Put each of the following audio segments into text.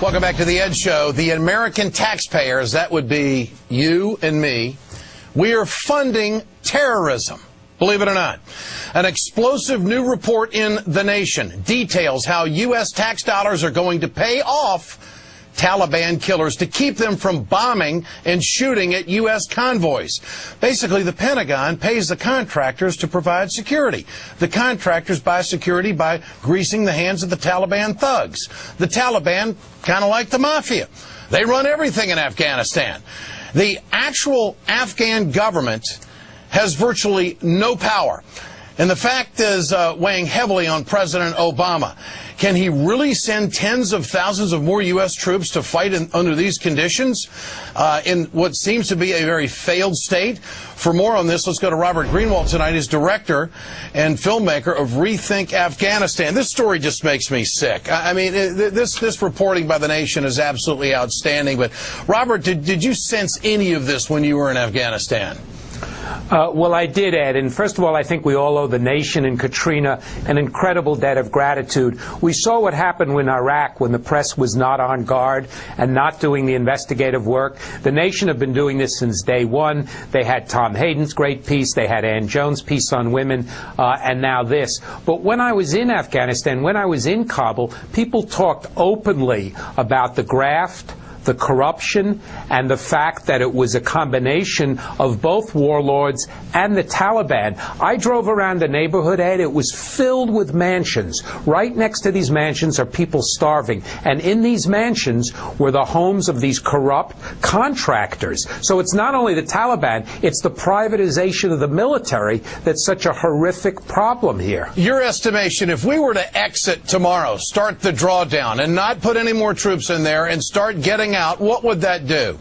Welcome back to the Ed Show. The American taxpayers, that would be you and me, we are funding terrorism. Believe it or not. An explosive new report in The Nation details how U.S. tax dollars are going to pay off Taliban killers to keep them from bombing and shooting at U.S. convoys. Basically, the Pentagon pays the contractors to provide security. The contractors buy security by greasing the hands of the Taliban thugs. The Taliban, kind of like the mafia, they run everything in Afghanistan. The actual Afghan government has virtually no power. And the fact is weighing heavily on President Obama. Can he really send tens of thousands of more U.S. troops to fight under these conditions in what seems to be a very failed state? For more on this, let's go to Robert Greenwald tonight. He's director and filmmaker of Rethink Afghanistan. This story just makes me sick. I mean, this reporting by The Nation is absolutely outstanding. But, Robert, did you sense any of this when you were in Afghanistan? Well, I did, Ed. And first of all, I think we all owe the nation and Katrina an incredible debt of gratitude. We saw what happened in Iraq when the press was not on guard and not doing the investigative work. The nation have been doing this since day one. They had Tom Hayden's great piece. They had Ann Jones' piece on women, and now this. But when I was in Afghanistan, when I was in Kabul, people talked openly about the graft, the corruption, and the fact that it was a combination of both warlords and the Taliban. I drove around the neighborhood, Ed. It was filled with mansions. Right next to these mansions are people starving. And in these mansions were the homes of these corrupt contractors. So it's not only the Taliban, it's the privatization of the military that's such a horrific problem here. Your estimation, if we were to exit tomorrow, start the drawdown, and not put any more troops in there and start getting out, what would that do?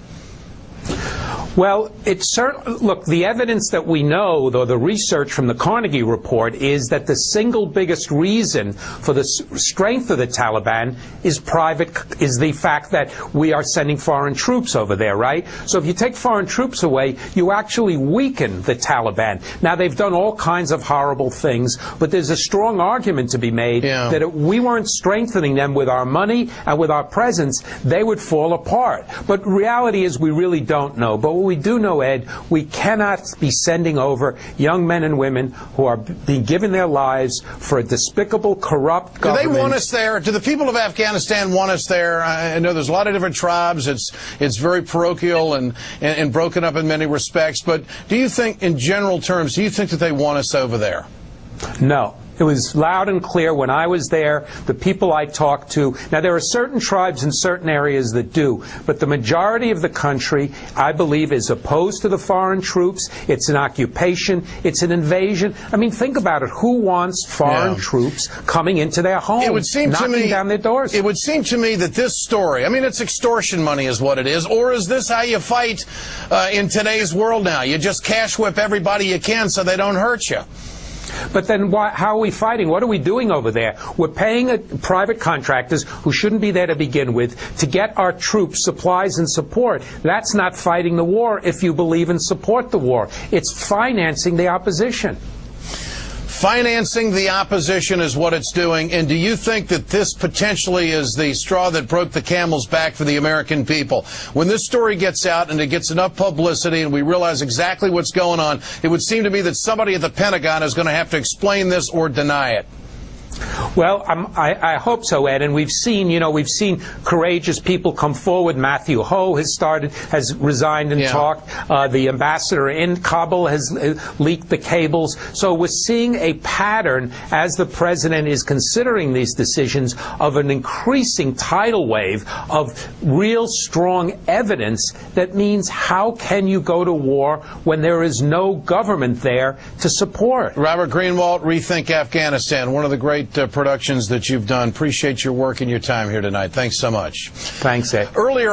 Well, look, the evidence that we know, though, the research from the Carnegie report, is that the single biggest reason for the strength of the Taliban is the fact that we are sending foreign troops over there, right? So if you take foreign troops away, you actually weaken the Taliban. Now, they've done all kinds of horrible things, but there's a strong argument to be made that if we weren't strengthening them with our money and with our presence, they would fall apart. But reality is we really don't know. But what we do know, Ed, we cannot be sending over young men and women who are being given their lives for a despicable, corrupt government. Do they want us there? Do the people of Afghanistan want us there? I know there's a lot of different tribes. It's very parochial and broken up in many respects. But do you think, in general terms, do you think that they want us over there? No. It was loud and clear when I was there, the people I talked to. Now, there are certain tribes in certain areas that do, but the majority of the country, I believe, is opposed to the foreign troops. It's an occupation. It's an invasion. I mean, think about it. Who wants foreign troops coming into their homes, knocking down their doors? It would seem to me that this story, I mean, it's extortion money is what it is. Or is this how you fight in today's world now? You just cash whip everybody you can so they don't hurt you. But then how are we fighting? What are we doing over there? We're paying private contractors who shouldn't be there to begin with to get our troops supplies and support. That's not fighting the war if you believe and support the war. It's financing the opposition. Financing the opposition is what it's doing. And do you think that this potentially is the straw that broke the camel's back for the American people? When this story gets out and it gets enough publicity and we realize exactly what's going on, it would seem to me that somebody at the Pentagon is going to have to explain this or deny it. Well, I hope so, Ed. And we've seen courageous people come forward. Matthew Ho has resigned and talked. The ambassador in Kabul has leaked the cables. So we're seeing a pattern as the president is considering these decisions of an increasing tidal wave of real strong evidence that means how can you go to war when there is no government there to support? Robert Greenwald, Rethink Afghanistan, one of the great productions that you've done. Appreciate your work and your time here tonight. Thanks so much. Thanks, Ed. Earlier